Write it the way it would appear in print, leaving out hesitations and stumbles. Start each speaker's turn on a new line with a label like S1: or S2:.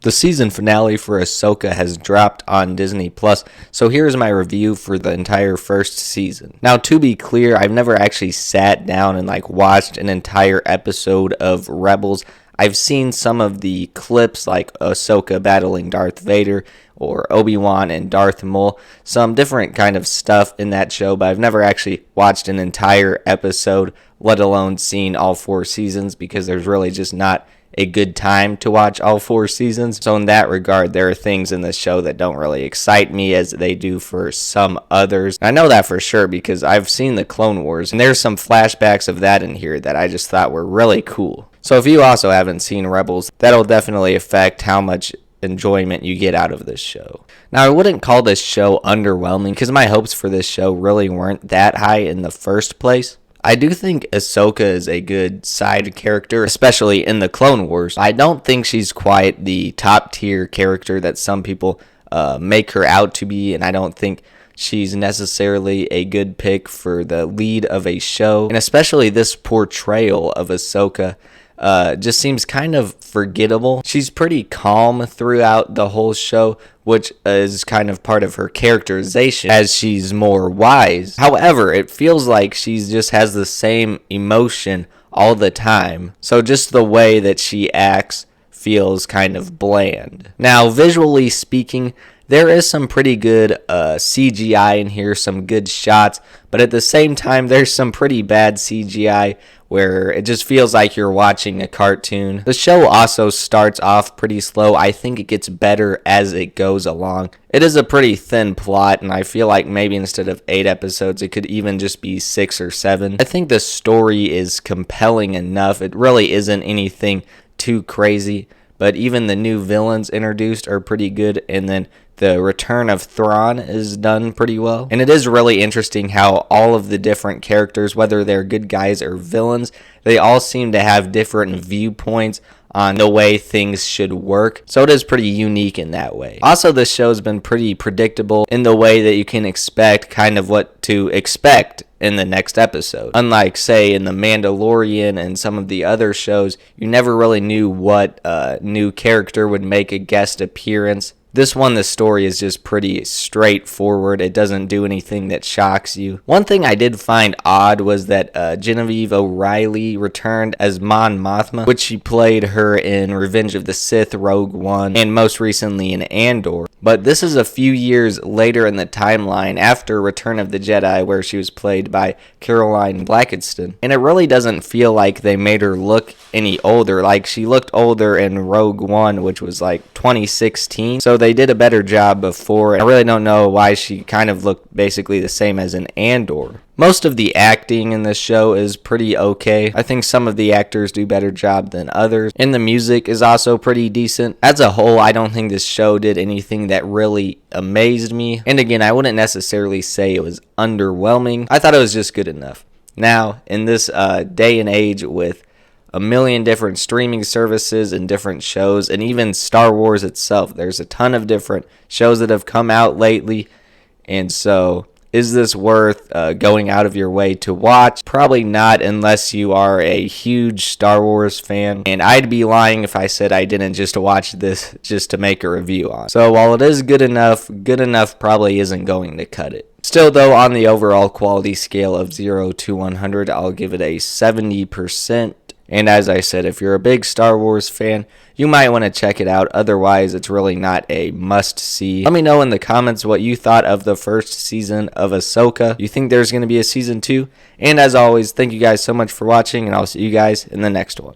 S1: The season finale for Ahsoka has dropped on Disney Plus, so here's my review for the entire first season. Now, to be clear, I've never actually sat down and watched an entire episode of Rebels. I've seen some of the clips like Ahsoka battling Darth Vader or Obi-Wan and Darth Maul, some different kind of stuff in that show, but I've never actually watched an entire episode, let alone seen all 4 seasons, because there's really just not a good time to watch all 4 seasons. So in that regard, there are things in this show that don't really excite me as they do for some others. I know that for sure because I've seen the Clone Wars, and there's some flashbacks of that in here that I just thought were really cool. So if you also haven't seen Rebels, that'll definitely affect how much enjoyment you get out of this show. Now, I wouldn't call this show underwhelming because my hopes for this show really weren't that high in the first place. I do think Ahsoka is a good side character, especially in the Clone Wars. I don't think she's quite the top tier character that some people make her out to be, and I don't think she's necessarily a good pick for the lead of a show. And especially this portrayal of Ahsoka just seems kind of forgettable. She's pretty calm throughout the whole show, which is kind of part of her characterization as she's more wise. However, it feels like she just has the same emotion all the time. So just the way that she acts feels kind of bland. Now, visually speaking, there is some pretty good CGI in here, some good shots, but at the same time, there's some pretty bad CGI where it just feels like you're watching a cartoon. The show also starts off pretty slow. I think it gets better as it goes along. It is a pretty thin plot, and I feel like maybe instead of 8 episodes, it could even just be 6 or 7. I think the story is compelling enough. It really isn't anything too crazy, but even the new villains introduced are pretty good, and then the return of Thrawn is done pretty well. And it is really interesting how all of the different characters, whether they're good guys or villains, they all seem to have different viewpoints on the way things should work. So it is pretty unique in that way. Also, this show's been pretty predictable in the way that you can expect kind of what to expect in the next episode. Unlike, say, in The Mandalorian and some of the other shows, you never really knew what new character would make a guest appearance. This one, the story is just pretty straightforward. It doesn't do anything that shocks you. One thing I did find odd was that Genevieve O'Reilly returned as Mon Mothma, which she played her in Revenge of the Sith, Rogue One, and most recently in Andor. But this is a few years later in the timeline after Return of the Jedi, where she was played by Caroline Blackinston. And it really doesn't feel like they made her look any older. Like, she looked older in Rogue One, which was 2016. So they did a better job before. I really don't know why she kind of looked basically the same as in Andor. Most of the acting in this show is pretty okay. I think some of the actors do a better job than others. And the music is also pretty decent. As a whole, I don't think this show did anything that really amazed me. And again, I wouldn't necessarily say it was underwhelming. I thought it was just good enough. Now, in this day and age with a million different streaming services and different shows, and even Star Wars itself, there's a ton of different shows that have come out lately. And so, is this worth going out of your way to watch? Probably not, unless you are a huge Star Wars fan. And I'd be lying if I said I didn't just watch this just to make a review on. So while it is good enough probably isn't going to cut it. Still, though, on the overall quality scale of 0 to 100, I'll give it a 70%. And as I said, if you're a big Star Wars fan, you might want to check it out. Otherwise, it's really not a must-see. Let me know in the comments what you thought of the first season of Ahsoka. Do you think there's going to be a season 2? And as always, thank you guys so much for watching, and I'll see you guys in the next one.